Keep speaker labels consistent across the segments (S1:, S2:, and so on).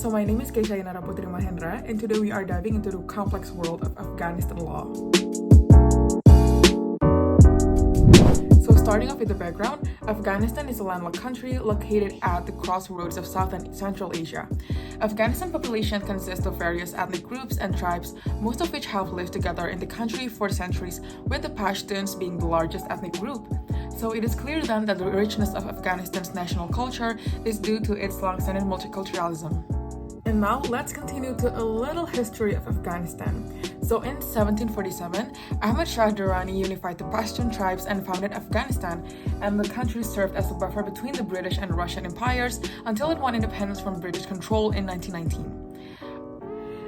S1: So my name is Keisha Inaraputri Mahendra, and today we are diving into the complex world of Afghanistan law. So starting off with the background, Afghanistan is a landlocked country located at the crossroads of South and Central Asia. Afghanistan population consists of various ethnic groups and tribes, most of which have lived together in the country for centuries, with the Pashtuns being the largest ethnic group. So it is clear then that the richness of Afghanistan's national culture is due to its long-standing multiculturalism. And now let's continue to a little history of Afghanistan. So in 1747, Ahmad Shah Durrani unified the Pashtun tribes and founded Afghanistan, and the country served as a buffer between the British and Russian empires until it won independence from British control in 1919.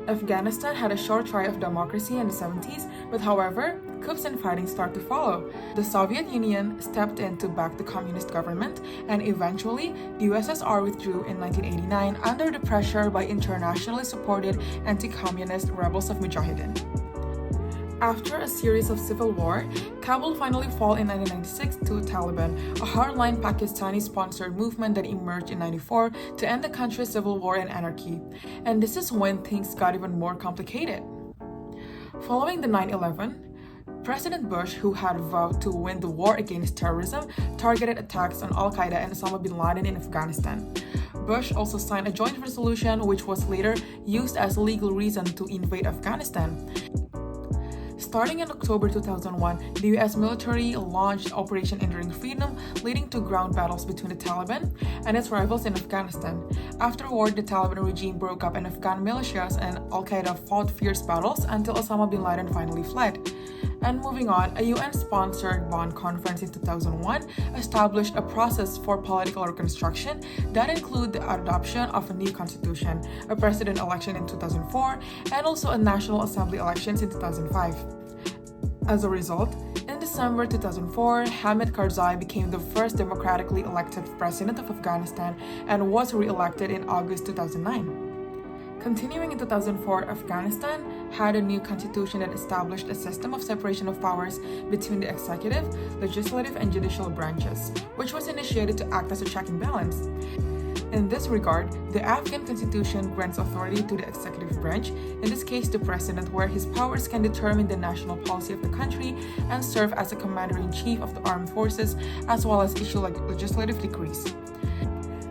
S1: Afghanistan had a short try of democracy in the 70s, but however, coups and fighting started to follow. The Soviet Union stepped in to back the communist government, and eventually, the USSR withdrew in 1989 under the pressure by internationally supported anti-communist rebels of Mujahideen. After a series of civil war, Kabul finally fell in 1996 to Taliban, a hardline Pakistani-sponsored movement that emerged in 1994 to end the country's civil war and anarchy. And this is when things got even more complicated. Following the 9/11, President Bush, who had vowed to win the war against terrorism, targeted attacks on Al-Qaeda and Osama bin Laden in Afghanistan. Bush also signed a joint resolution which was later used as legal reason to invade Afghanistan. Starting in October 2001, the US military launched Operation Enduring Freedom, leading to ground battles between the Taliban and its rivals in Afghanistan. Afterward, the Taliban regime broke up and Afghan militias and Al-Qaeda fought fierce battles until Osama bin Laden finally fled. And moving on, a UN-sponsored Bonn conference in 2001 established a process for political reconstruction that included the adoption of a new constitution, a president election in 2004, and also a National Assembly elections in 2005. As a result, in December 2004, Hamid Karzai became the first democratically elected president of Afghanistan and was re-elected in August 2009. Continuing in 2004, Afghanistan had a new constitution that established a system of separation of powers between the executive, legislative, and judicial branches, which was initiated to act as a check and balance. In this regard, the Afghan constitution grants authority to the executive branch, in this case the president, where his powers can determine the national policy of the country and serve as a commander-in-chief of the armed forces, as well as issue legislative decrees.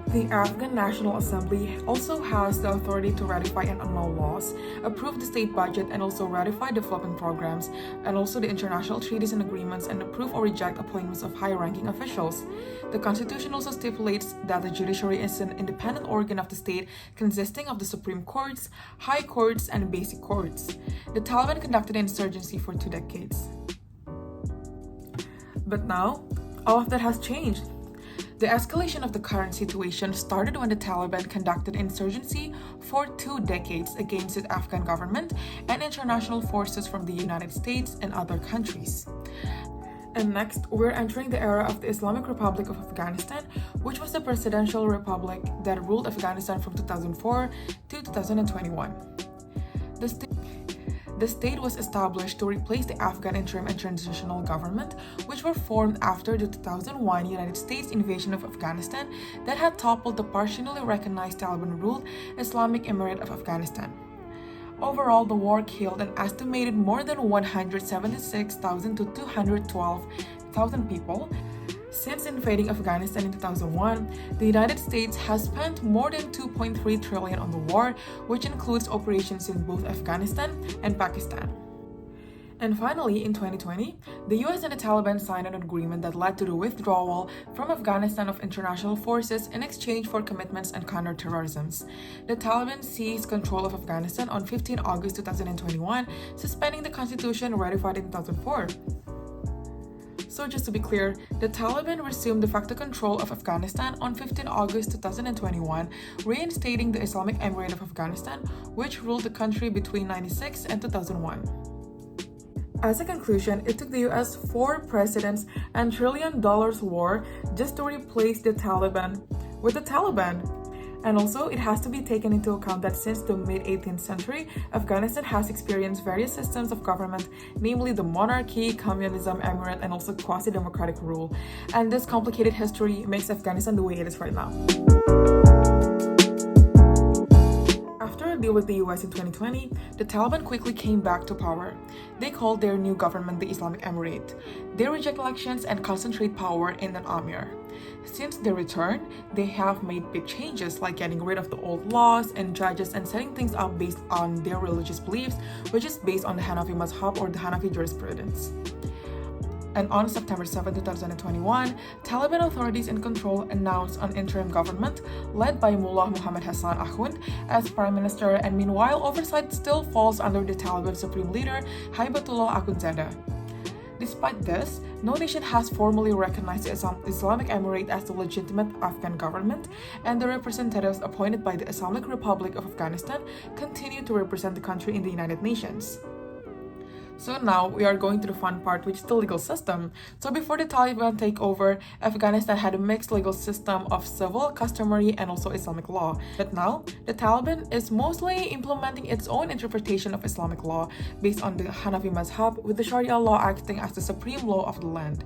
S1: The Afghan National Assembly also has the authority to ratify and annul laws, approve the state budget, and also ratify development programs, and also the international treaties and agreements, and approve or reject appointments of high-ranking officials. The constitution also stipulates that the judiciary is an independent organ of the state consisting of the Supreme Courts, High Courts, and Basic Courts. The Taliban conducted insurgency for 2 decades. But now, all of that has changed. The escalation of the current situation started when the Taliban conducted insurgency for 2 decades against the Afghan government and international forces from the United States and other countries. And next, we're entering the era of the Islamic Republic of Afghanistan, which was the presidential republic that ruled Afghanistan from 2004 to 2021. The state was established to replace the Afghan interim and transitional government, which were formed after the 2001 United States invasion of Afghanistan that had toppled the partially recognized Taliban-ruled Islamic Emirate of Afghanistan. Overall, the war killed an estimated more than 176,000 to 212,000 people. Since invading Afghanistan in 2001, the United States has spent more than $2.3 trillion on the war, which includes operations in both Afghanistan and Pakistan. And finally, in 2020, the US and the Taliban signed an agreement that led to the withdrawal from Afghanistan of international forces in exchange for commitments on counterterrorism. The Taliban seized control of Afghanistan on 15 August 2021, suspending the constitution ratified in 2004. So just to be clear, the Taliban resumed de facto control of Afghanistan on 15 August 2021, reinstating the Islamic Emirate of Afghanistan, which ruled the country between 1996 and 2001. As a conclusion, it took the US 4 presidents and $1 trillion war just to replace the Taliban with the Taliban. And also, it has to be taken into account that since the mid-18th century, Afghanistan has experienced various systems of government, namely the monarchy, communism, emirate, and also quasi-democratic rule. And this complicated history makes Afghanistan the way it is right now. deal with the US in 2020, the Taliban quickly came back to power. They called their new government the Islamic Emirate. They reject elections and concentrate power in an Amir. Since their return, they have made big changes like getting rid of the old laws and judges and setting things up based on their religious beliefs, which is based on the Hanafi Mazhab or the Hanafi jurisprudence. And on September 7, 2021, Taliban authorities in control announced an interim government led by Mullah Muhammad Hassan Akhund as prime minister, and meanwhile oversight still falls under the Taliban supreme leader Haibatullah Akhundzada. Despite this, no nation has formally recognized the Islamic Emirate as the legitimate Afghan government, and the representatives appointed by the Islamic Republic of Afghanistan continue to represent the country in the United Nations. So now we are going to the fun part, which is the legal system. So before the Taliban take over, Afghanistan had a mixed legal system of civil, customary, and also Islamic law. But now, the Taliban is mostly implementing its own interpretation of Islamic law based on the Hanafi Mazhab, with the Sharia law acting as the supreme law of the land.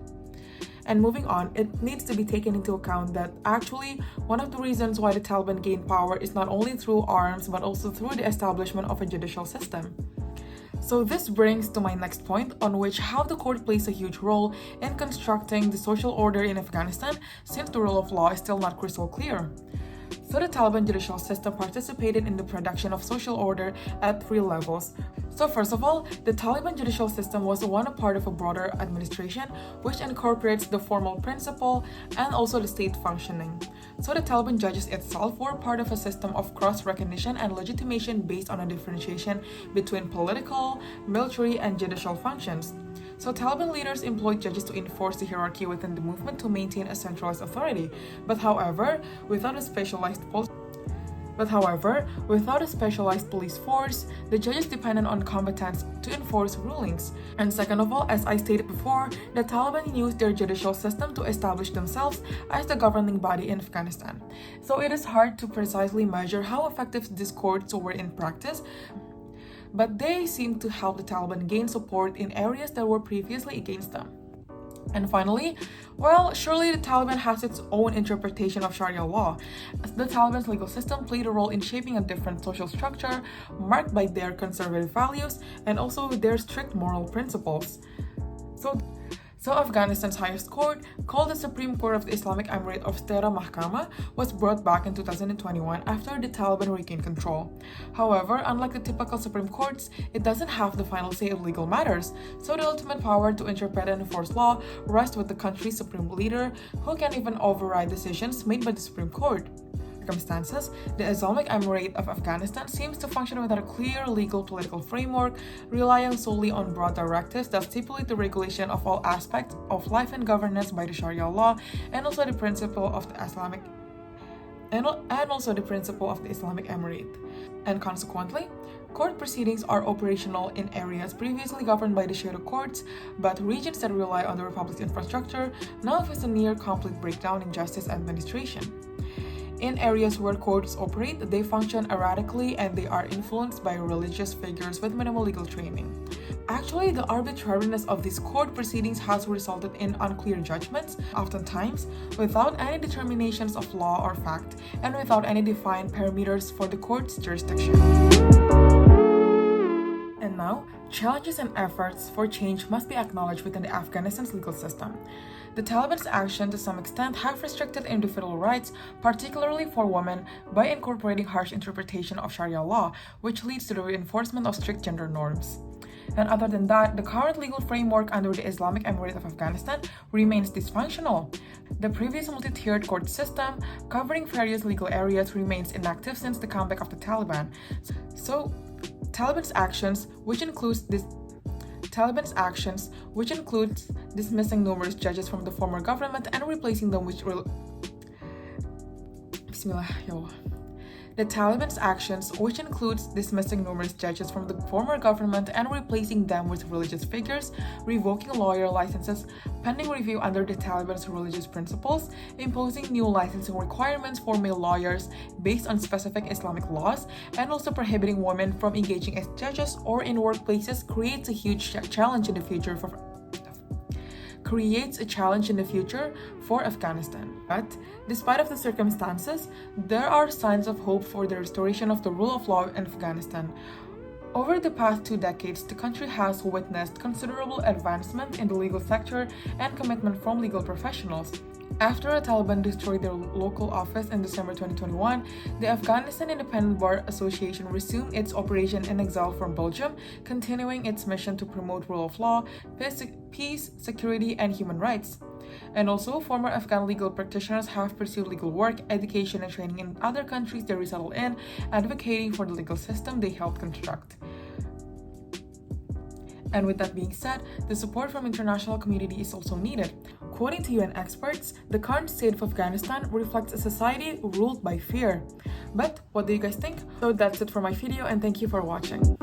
S1: And moving on, it needs to be taken into account that actually one of the reasons why the Taliban gained power is not only through arms but also through the establishment of a judicial system. So this brings to my next point, on which how the court plays a huge role in constructing the social order in Afghanistan, since the rule of law is still not crystal clear. So the Taliban judicial system participated in the production of social order at 3 levels. So first of all, the Taliban judicial system was one part of a broader administration which incorporates the formal principle and also the state functioning. So the Taliban judges itself were part of a system of cross-recognition and legitimation based on a differentiation between political, military, and judicial functions. So Taliban leaders employed judges to enforce the hierarchy within the movement to maintain a centralized authority. But however, without a specialized police force, the judges depended on combatants to enforce rulings. And second of all, as I stated before, the Taliban used their judicial system to establish themselves as the governing body in Afghanistan. So it is hard to precisely measure how effective these courts were in practice, but they seem to help the Taliban gain support in areas that were previously against them. And finally, well, surely the Taliban has its own interpretation of Sharia law. The Taliban's legal system played a role in shaping a different social structure marked by their conservative values and also their strict moral principles. So Afghanistan's highest court, called the Supreme Court of the Islamic Emirate of Stera Mahkamah, was brought back in 2021 after the Taliban regained control. However, unlike the typical Supreme Courts, it doesn't have the final say of legal matters, so the ultimate power to interpret and enforce law rests with the country's supreme leader, who can even override decisions made by the Supreme Court. Circumstances, the Islamic Emirate of Afghanistan seems to function without a clear legal political framework, relying solely on broad directives that stipulate the regulation of all aspects of life and governance by the Sharia law, and also the principle of the Islamic Emirate. And consequently, court proceedings are operational in areas previously governed by the Sharia courts, but regions that rely on the Republic's infrastructure now face a near complete breakdown in justice administration. In areas where courts operate, they function erratically and they are influenced by religious figures with minimal legal training. Actually, the arbitrariness of these court proceedings has resulted in unclear judgments, oftentimes without any determinations of law or fact, and without any defined parameters for the court's jurisdiction. And now, challenges and efforts for change must be acknowledged within Afghanistan's legal system. The Taliban's actions to some extent have restricted individual rights, particularly for women, by incorporating harsh interpretation of Sharia law, which leads to the reinforcement of strict gender norms. And other than that, the current legal framework under the Islamic Emirate of Afghanistan remains dysfunctional. The previous multi-tiered court system, covering various legal areas, remains inactive since the comeback of the Taliban. So, Taliban's actions, which includes dismissing numerous judges from the former government and replacing them with The Taliban's actions, which includes dismissing numerous judges from the former government and replacing them with religious figures, revoking lawyer licenses pending review under the Taliban's religious principles, imposing new licensing requirements for male lawyers based on specific Islamic laws, and also prohibiting women from engaging as judges or in workplaces creates a huge challenge in the future creates a challenge in the future for Afghanistan. But despite of the circumstances, there are signs of hope for the restoration of the rule of law in Afghanistan. Over the past 2 decades, the country has witnessed considerable advancement in the legal sector and commitment from legal professionals. After the Taliban destroyed their local office in December 2021, the Afghanistan Independent Bar Association resumed its operation in exile from Belgium, continuing its mission to promote rule of law, peace, security, and human rights. And also, former Afghan legal practitioners have pursued legal work, education, and training in other countries they resettled in, advocating for the legal system they helped construct. And with that being said, the support from international community is also needed. According to UN experts, the current state of Afghanistan reflects a society ruled by fear. But what do you guys think? So that's it for my video, and thank you for watching.